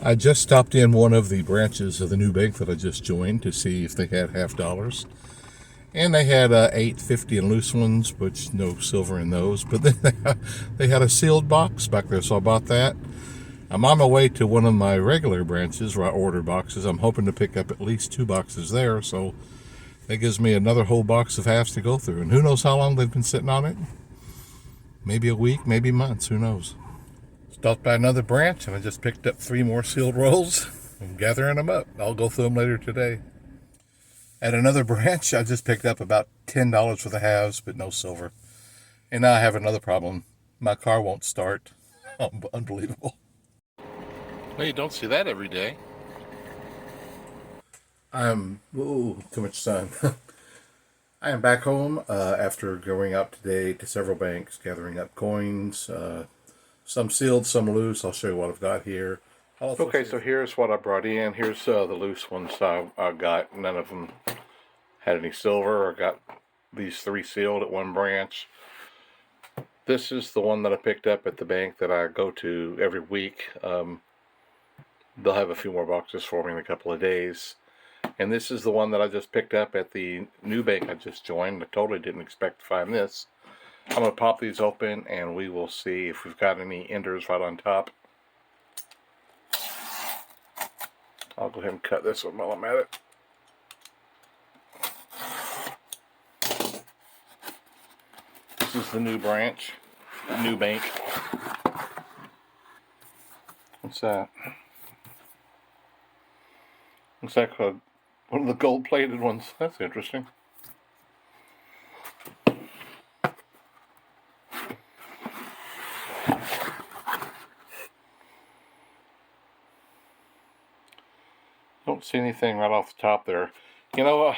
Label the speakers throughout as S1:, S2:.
S1: I just stopped in one of the branches of the new bank that I just joined to see if they had half dollars. And they had 8.50 in loose ones, which no silver in those. But then they had a sealed box back there, so I bought that. I'm on my way to one of my regular branches where I order boxes. I'm hoping to pick up at least 2 boxes there, so that gives me another whole box of halves to go through. And who knows how long they've been sitting on it? Maybe a week, maybe months, who knows? Stopped by another branch and I just picked up 3 more sealed rolls. I'm gathering them up. I'll go through them later today. At another branch, I just picked up about $10 for the halves, but no silver. And now I have another problem. My car won't start. Unbelievable. Well, you don't see that every day. Too much sun. I am back home after going out today to several banks, gathering up coins, some sealed, some loose. I'll show you what I've got here. Okay, so here's what I brought in. Here's the loose ones I got. None of them had any silver. I got these 3 sealed at one branch. This is the one that I picked up at the bank that I go to every week. They'll have a few more boxes for me in a couple of days. And this is the one that I just picked up at the new bank I just joined. I totally didn't expect to find this. I'm going to pop these open and we will see if we've got any enders right on top. I'll go ahead and cut this one while I'm at it. This is the new branch, new bank. What's that? Looks like one of the gold-plated ones. That's interesting. Don't see anything right off the top there. You know,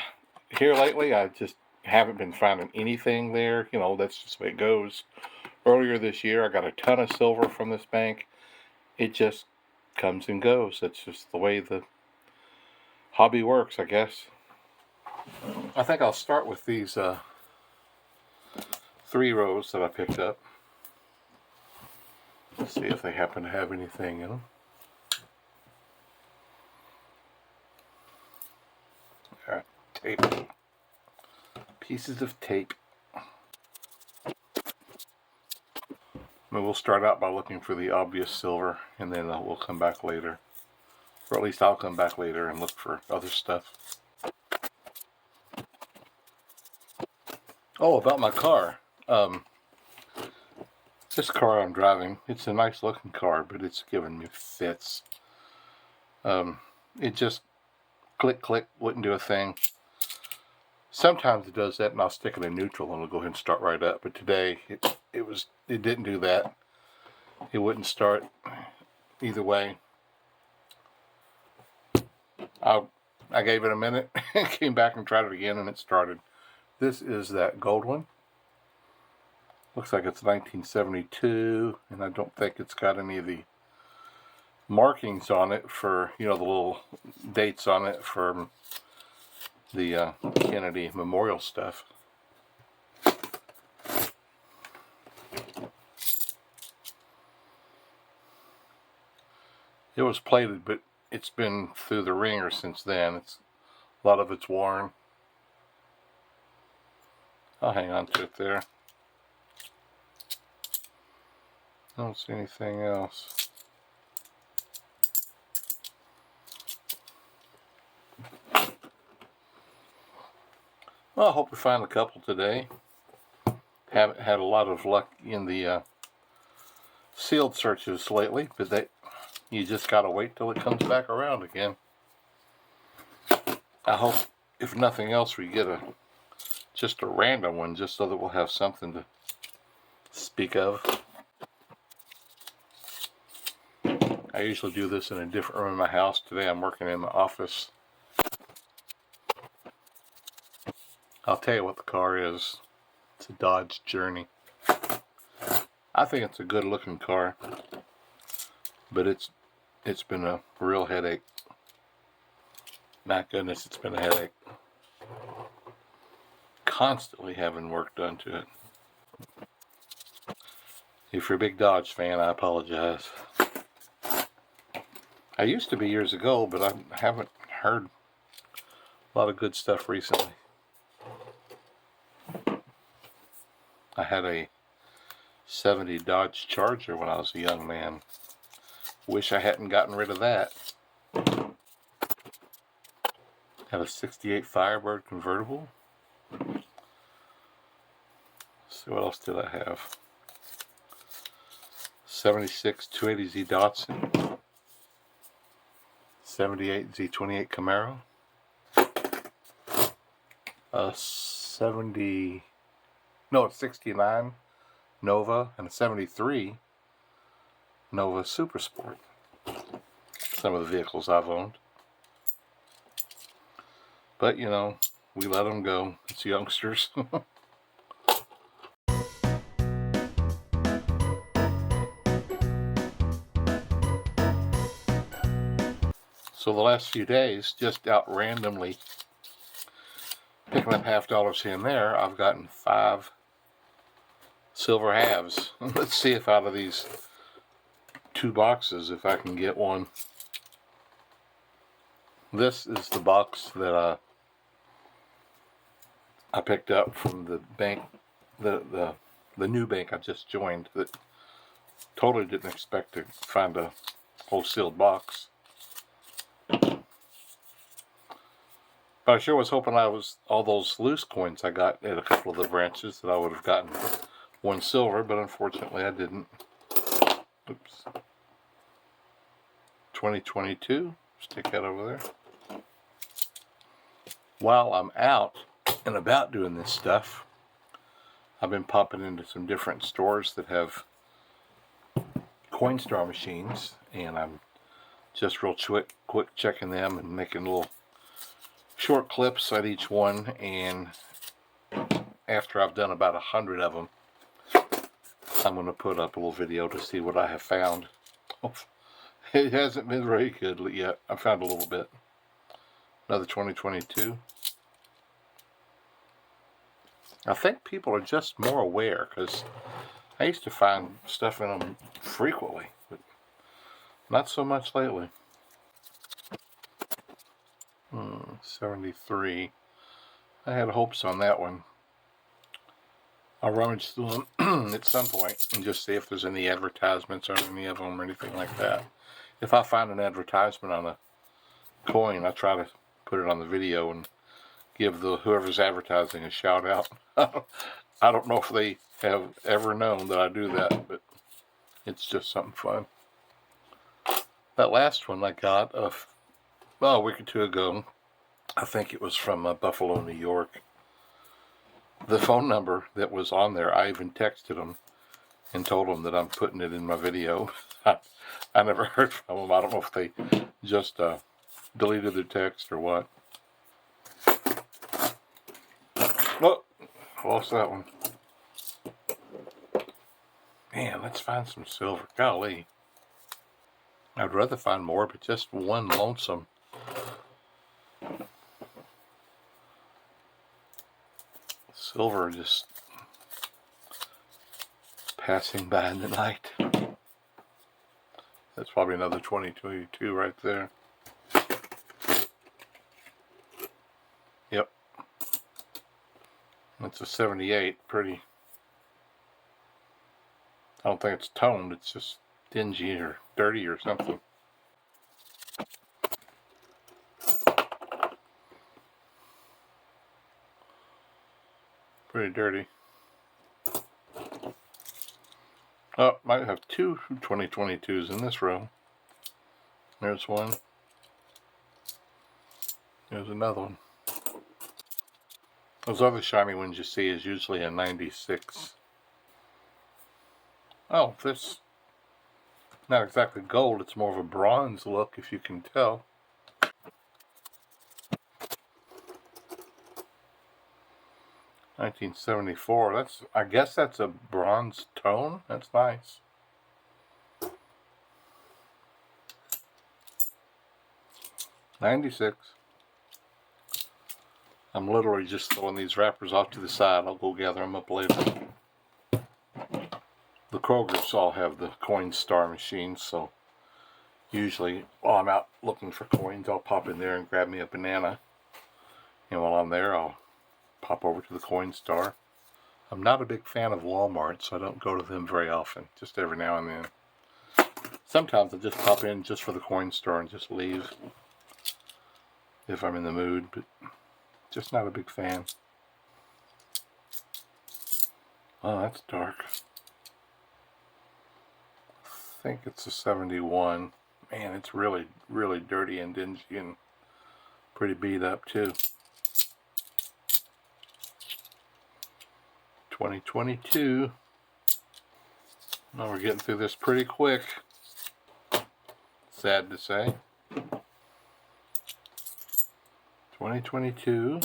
S1: here lately I just haven't been finding anything there. You know, that's just the way it goes. Earlier this year I got a ton of silver from this bank. It just comes and goes. That's just the way the hobby works, I guess. I think I'll start with these 3 rows that I picked up. Let's see if they happen to have anything in them. Alright, tape. Pieces of tape. We'll start out by looking for the obvious silver, and then we'll come back later. Or at least I'll come back later and look for other stuff. Oh, about my car. This car I'm driving, it's a nice looking car, but it's giving me fits. It just click, click, wouldn't do a thing. Sometimes it does that and I'll stick it in neutral and it'll go ahead and start right up. But today, it didn't do that. It wouldn't start either way. I gave it a minute, came back and tried it again and it started. This is that gold one. Looks like it's 1972, and I don't think it's got any of the markings on it for, you know, the little dates on it for the Kennedy Memorial stuff. It was plated, but it's been through the ringer since then. A lot of it's worn. I'll hang on to it there. I don't see anything else. Well, I hope we find a couple today. Haven't had a lot of luck in the sealed searches lately, but you just gotta wait till it comes back around again. I hope, if nothing else, we get just a random one, just so that we'll have something to speak of. I usually do this in a different room in my house. Today I'm working in the office. I'll tell you what the car is. It's a Dodge Journey. I think it's a good looking car, but it's been a real headache. My goodness, it's been a headache. Constantly having work done to it. If you're a big Dodge fan, I apologize. I used to be years ago, but I haven't heard a lot of good stuff recently. I had a 70 Dodge Charger when I was a young man. Wish I hadn't gotten rid of that. Had a 68 Firebird convertible. Let's see, what else did I have? 76 280Z Datsun. 78 Z28 Camaro. A 69 Nova and a 73 Nova Super Sport. Some of the vehicles I've owned. But, you know, we let them go. It's youngsters. So the last few days, just out randomly picking up $50 here and there, I've gotten 5 silver halves. Let's see if out of these 2 boxes, if I can get one. This is the box that I picked up from the bank, the new bank I just joined, that totally didn't expect to find a whole sealed box. But I sure was hoping all those loose coins I got at a couple of the branches, that I would have gotten 1 silver, but unfortunately I didn't. Oops. 2022, stick that over there. While I'm out and about doing this stuff, I've been popping into some different stores that have Coinstar machines, and I'm just real quick checking them and making little short clips at each one, and after I've done about 100 of them, I'm going to put up a little video to see what I have found. It hasn't been very good yet. I found a little bit. Another 2022. I think people are just more aware, because I used to find stuff in them frequently, but not so much lately. 73. I had hopes on that one. I'll rummage through them at some point and just see if there's any advertisements on any of them or anything like that. If I find an advertisement on a coin, I try to put it on the video and give whoever's advertising a shout out. I don't know if they have ever known that I do that, but it's just something fun. That last one I got a week or 2 ago. I think it was from Buffalo, New York. The phone number that was on there, I even texted them and told them that I'm putting it in my video. I never heard from them. I don't know if they just deleted their text or what. Oh, lost that one. Man, let's find some silver. Golly. I'd rather find more, but just one lonesome. Silver just passing by in the night. That's probably another 2022 right there. Yep. That's a 78. Pretty. I don't think it's toned. It's just dingy or dirty or something. Pretty dirty. Oh, might have 2 2022s in this row. There's one. There's another one. Those other shiny ones you see is usually a 96. Oh, this not exactly gold. It's more of a bronze look, if you can tell. $1974. I guess that's a bronze tone. That's nice. $96. I'm literally just throwing these wrappers off to the side. I'll go gather them up later. The Krogers all have the Coinstar machines, so Usually, while I'm out looking for coins, I'll pop in there and grab me a banana. And while I'm there, I'll pop over to the Coinstar. I'm not a big fan of Walmart, so I don't go to them very often, just every now and then. Sometimes I just pop in just for the Coinstar and just leave if I'm in the mood, but just not a big fan. Oh, that's dark. I think it's a 71. Man, it's really, really dirty and dingy and pretty beat up too. 2022. Now we're getting through this pretty quick. Sad to say. 2022.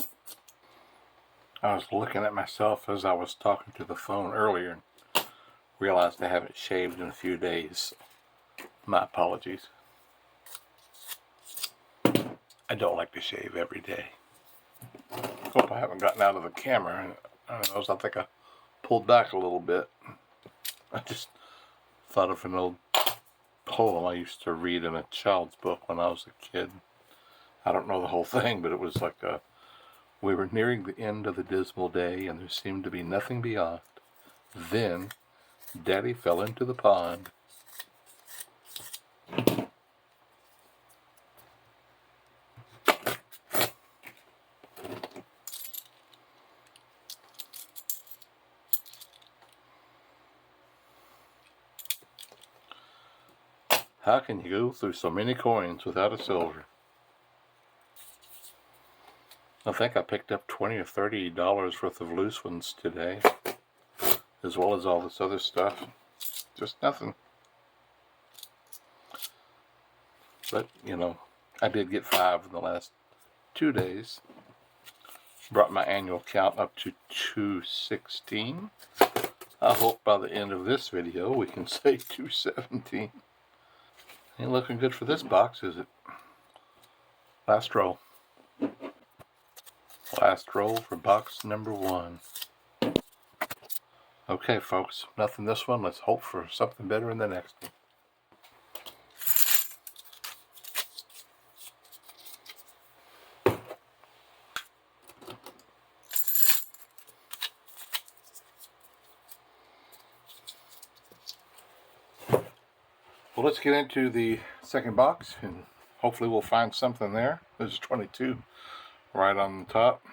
S1: I was looking at myself as I was talking to the phone earlier and realized I haven't shaved in a few days. My apologies. I don't like to shave every day. Hope I haven't gotten out of the camera. I don't know, I think I pulled back a little bit. I just thought of an old poem I used to read in a child's book when I was a kid. I don't know the whole thing, but it was like we were nearing the end of the dismal day and there seemed to be nothing beyond. Then Daddy fell into the pond. How can you go through so many coins without a silver? I think I picked up $20 or $30 worth of loose ones today, as well as all this other stuff. Just nothing. But, you know, I did get 5 in the last 2 days. Brought my annual count up to 216. I hope by the end of this video we can say 217. Ain't looking good for this box, is it? Last roll. Last roll for box number 1. Okay, folks, nothing this one. Let's hope for something better in the next one. Well, let's get into the second box and hopefully we'll find something there. There's 22 right on the top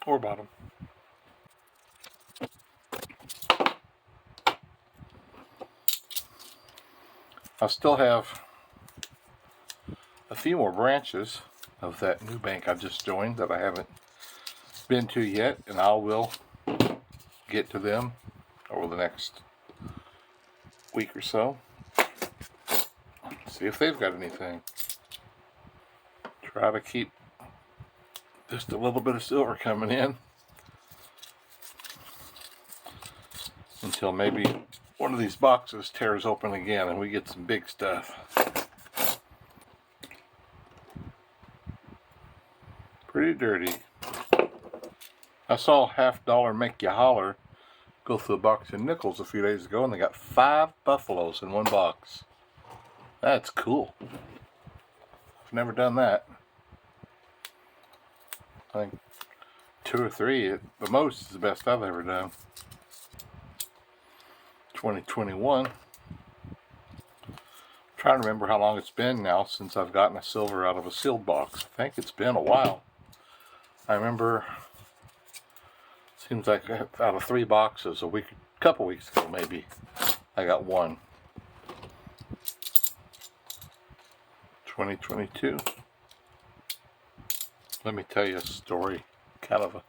S1: or bottom. I still have a few more branches of that new bank I just joined that I haven't been to yet, and I will get to them over the next week or so. See if they've got anything. Try to keep just a little bit of silver coming in until maybe one of these boxes tears open again and we get some big stuff. Pretty dirty. I saw Half Dollar Make You Holler go through a box of nickels a few days ago and they got 5 buffaloes in one box. That's cool. I've never done that. I think 2 or 3 at the most is the best I've ever done. 2021. Trying to remember how long it's been now since I've gotten a silver out of a sealed box. I think it's been a while. I remember, seems like out of 3 boxes a couple weeks ago maybe, I got 1. 2022. Let me tell you a story, kind of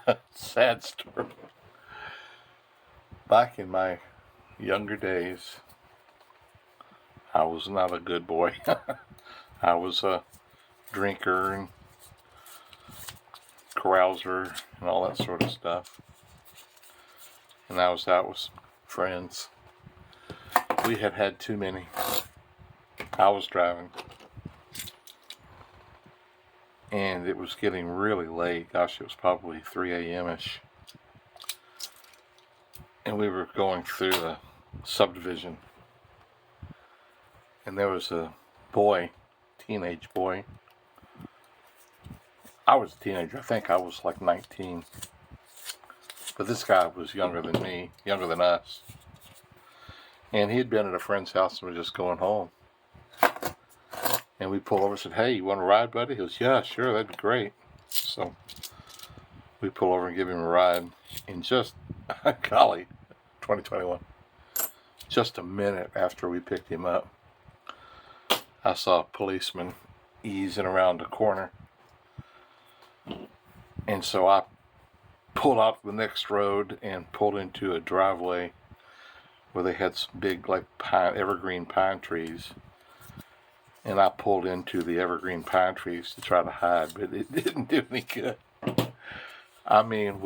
S1: a sad story. Back in my younger days, I was not a good boy. I was a drinker and carouser and all that sort of stuff. And I was out with friends. We had had too many. I was driving. And it was getting really late. Gosh, it was probably 3 a.m.-ish. And we were going through a subdivision. and there was a boy, teenage boy. I was a teenager. I think I was like 19. But this guy was younger than me, younger than us. And he had been at a friend's house and was just going home. And we pulled over and said, "Hey, you want to ride, buddy?" He goes, "Yeah, sure, that'd be great." So we pull over and give him a ride. And just, golly, 2021, just a minute after we picked him up, I saw a policeman easing around the corner. And so I pulled out the next road and pulled into a driveway where they had some big, like, evergreen pine trees. And I pulled into the evergreen pine trees to try to hide, but it didn't do any good. I mean,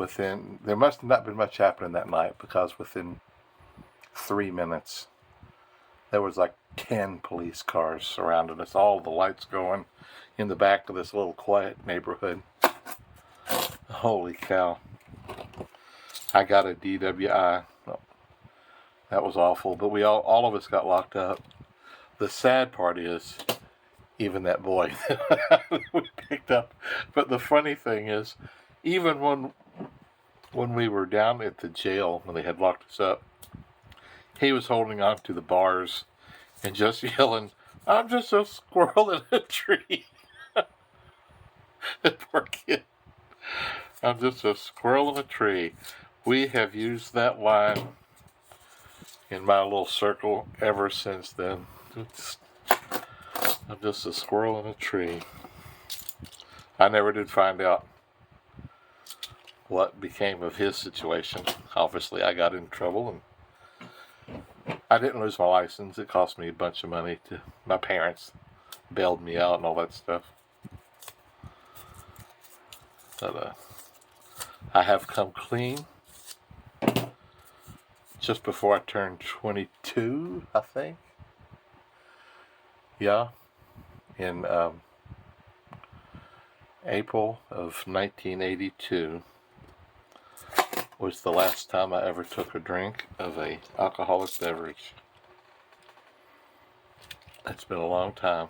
S1: there must have not been much happening that night, because within 3 minutes, there was like 10 police cars surrounding us, all the lights going in the back of this little quiet neighborhood. Holy cow. I got a DWI. That was awful, but all of us got locked up. The sad part is, even that boy that we picked up. But the funny thing is, even when we were down at the jail, when they had locked us up, he was holding on to the bars and just yelling, "I'm just a squirrel in a tree." That poor kid. "I'm just a squirrel in a tree." We have used that line in my little circle ever since then. I'm just a squirrel in a tree. I never did find out what became of his situation. Obviously, I got in trouble, and I didn't lose my license. It cost me a bunch of money. My parents bailed me out and all that stuff. But I have come clean just before I turned 22, I think. Yeah, in April of 1982 was the last time I ever took a drink of an alcoholic beverage. It's been a long time.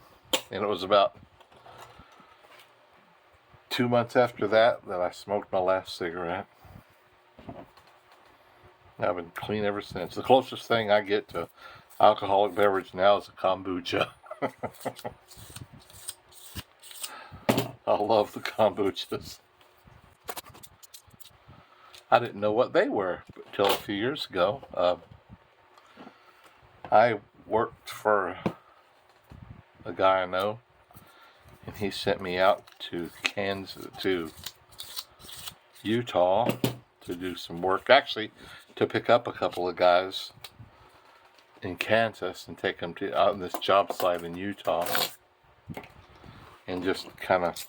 S1: And it was about 2 months after that I smoked my last cigarette. I've been clean ever since. The closest thing I get to alcoholic beverage now is a kombucha. I love the kombuchas. I didn't know what they were until a few years ago. I worked for a guy I know, and he sent me out to Utah to do some work. Actually, to pick up a couple of guys in Kansas and take them out on this job site in Utah, and just kind of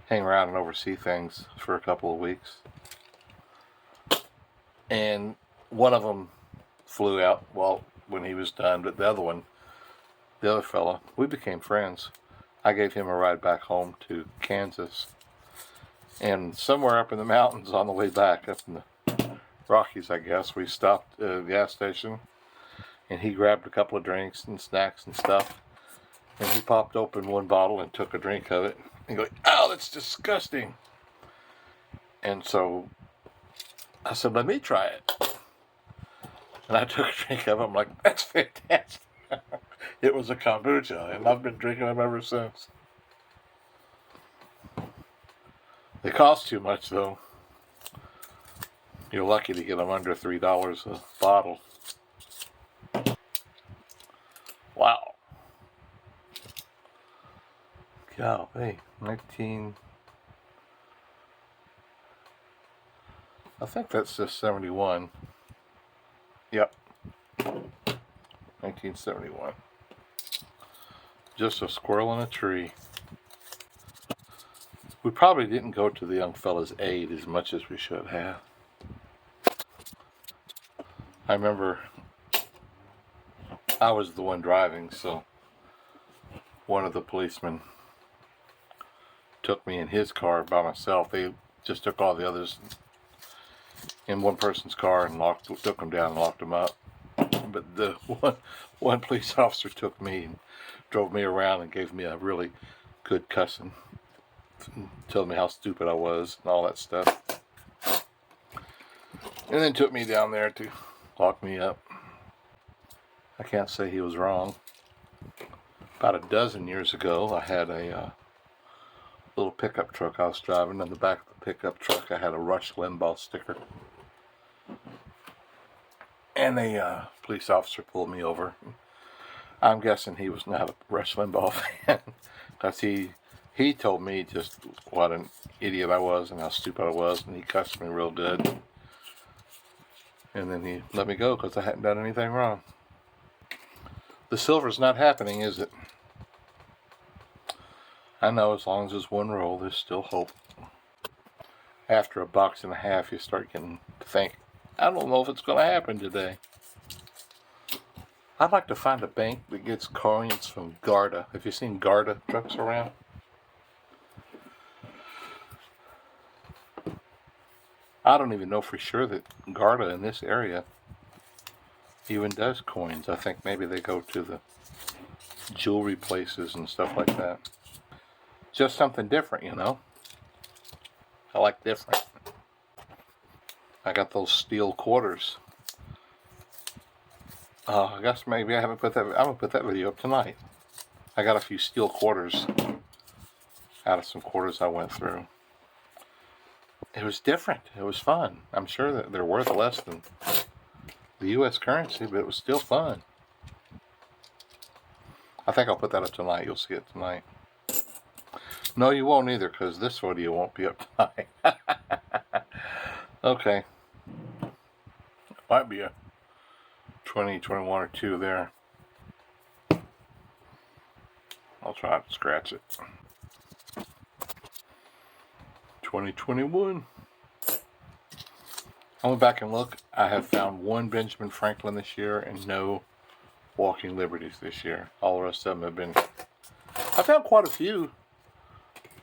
S1: hang around and oversee things for a couple of weeks. And one of them flew out when he was done, but the other fella, we became friends. I gave him a ride back home to Kansas, and somewhere up in the mountains on the way back, up in the Rockies, I guess, we stopped at a gas station, and he grabbed a couple of drinks and snacks and stuff, and he popped open one bottle and took a drink of it, and go, "Oh, that's disgusting." And so I said, "Let me try it." And I took a drink of it. I'm like, "That's fantastic." It was a kombucha, and I've been drinking them ever since. They cost too much, though. You're lucky to get them under $3 a bottle. Wow. Golly, I think that's just 71. Yep. 1971. Just a squirrel in a tree. We probably didn't go to the young fella's aid as much as we should have. I remember I was the one driving, so one of the policemen took me in his car by myself. They just took all the others in one person's car and took them down and locked them up. But the one police officer took me and drove me around and gave me a really good cussing, told me how stupid I was and all that stuff, and then took me down there to lock me up. I can't say he was wrong. About a dozen years ago, I had a little pickup truck I was driving. On the back of the pickup truck, I had a Rush Limbaugh sticker. And a police officer pulled me over. I'm guessing he was not a Rush Limbaugh fan, because he told me just what an idiot I was and how stupid I was, and he cussed me real good. And then he let me go because I hadn't done anything wrong. The silver's not happening, is it? I know, as long as there's one roll, there's still hope. After a box and a half, you start getting to think, I don't know if it's going to happen today. I'd like to find a bank that gets coins from Garda. Have you seen Garda trucks around? I don't even know for sure that Garda in this area even does coins. I think maybe they go to the jewelry places and stuff like that. Just something different, you know. I like different. I got those steel quarters. I guess maybe I haven't put that. I'm gonna put that video up tonight. I got a few steel quarters out of some quarters I went through. It was different. It was fun. I'm sure that they're worth less than the U.S. currency, but it was still fun. I think I'll put that up tonight. You'll see it tonight. No, you won't either, because this video won't be up tonight. Okay. Might be a 20, 21 or 2 there. I'll try to scratch it. 2021. I went back and look. I have found one Benjamin Franklin this year and no Walking Liberties this year. All the rest of them have been... I found quite a few.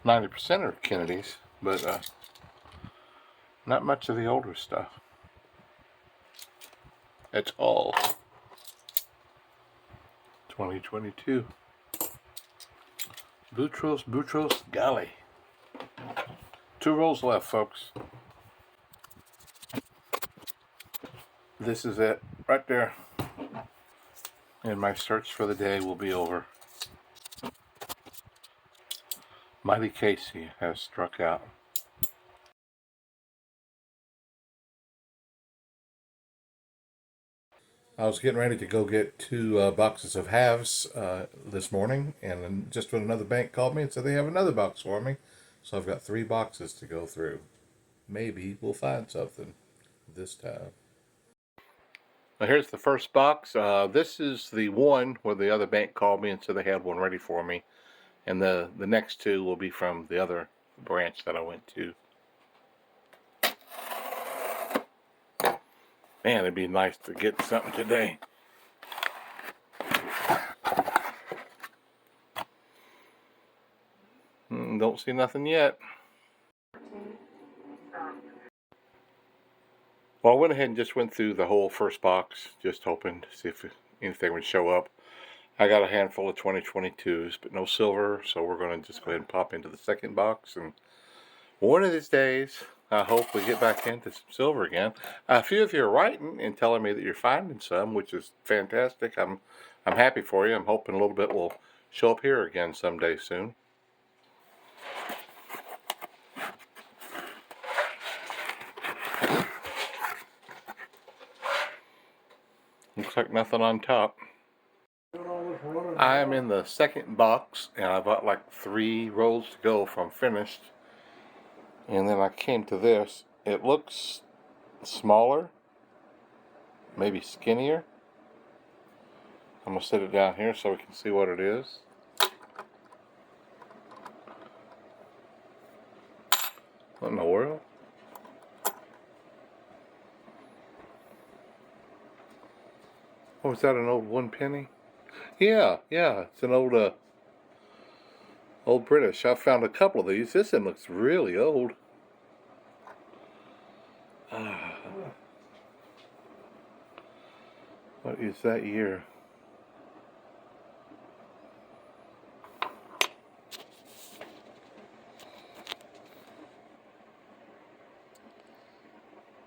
S1: 90% are Kennedys, but not much of the older stuff. It's all 2022. Boutros Ghali. 2 rolls left, folks. This is it, right there. And my search for the day will be over. Mighty Casey has struck out. I was getting ready to go get 2 boxes of halves this morning, and then just when another bank called me and said they have another box for me. So I've got 3 boxes to go through. Maybe we'll find something this time. Now here's the first box. This is the one where the other bank called me and said they had one ready for me. And the next 2 will be from the other branch that I went to. Man, it'd be nice to get something today. Don't see nothing yet. Well, I went ahead and just went through the whole first box, just hoping to see if anything would show up. I got a handful of 2022s, but no silver, so we're going to just go ahead and pop into the second box. And one of these days, I hope we get back into some silver again. A few of you are writing and telling me that you're finding some, which is fantastic. I'm happy for you. I'm hoping a little bit will show up here again someday soon. Looks like nothing on top. I'm in the second box, and I've got like 3 rolls to go from finished. And then I came to this. It looks smaller, maybe skinnier. I'm going to set it down here so we can see what it is. What in the world? Oh, is that an old 1 penny? Yeah, it's an old old British. I found a couple of these. This one looks really old. What is that year?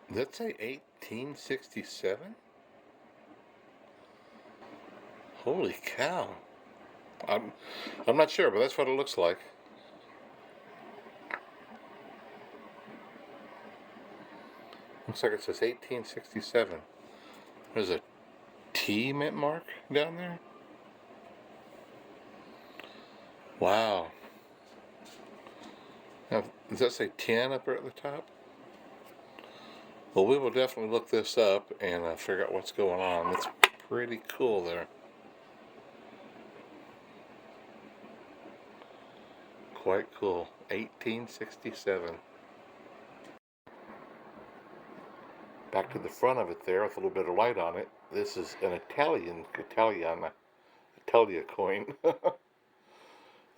S1: Does that say 1867? Holy cow. I'm I'm not sure, but that's what it looks like. Looks like it says 1867. There's a T mint mark down there. Wow. Now, does that say 10 up there at the top? Well, we will definitely look this up and figure out what's going on. It's pretty cool there. Quite cool. 1867. Back to the front of it there with a little bit of light on it. This is an Italia coin.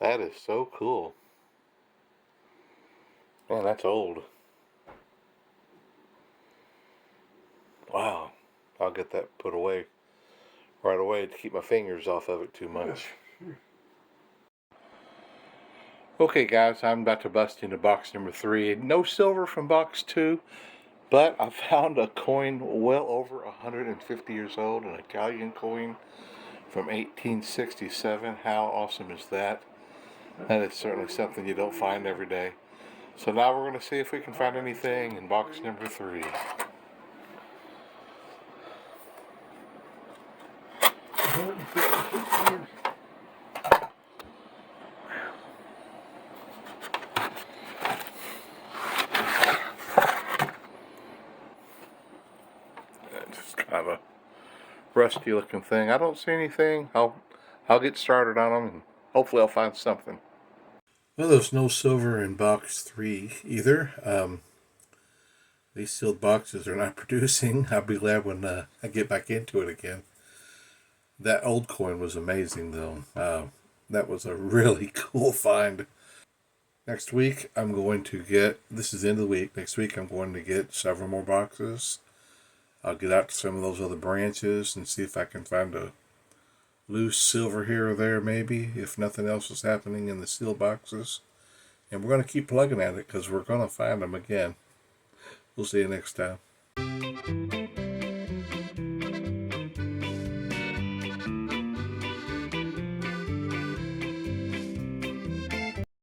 S1: That is so cool. Man, that's old. Wow. I'll get that put away right away to keep my fingers off of it too much. Okay guys, I'm about to bust into box number 3. No silver from box 2, but I found a coin well over 150 years old, an Italian coin from 1867. How awesome is that? That is certainly something you don't find every day. So now we're going to see if we can find anything in box number 3. Just kind of a rusty looking thing. I don't see anything. I'll get started on them and hopefully I'll find something. Well, there's no silver in box 3 either. These sealed boxes are not producing. I'll be glad when I get back into it again. That old coin was amazing though. That was a really cool find. Next week I'm going to get, this is the end of the week, next week I'm going to get several more boxes. I'll get out to some of those other branches and see if I can find a loose silver here or there maybe, if nothing else is happening in the sealed boxes. And we're going to keep plugging at it because we're going to find them again. We'll see you next time.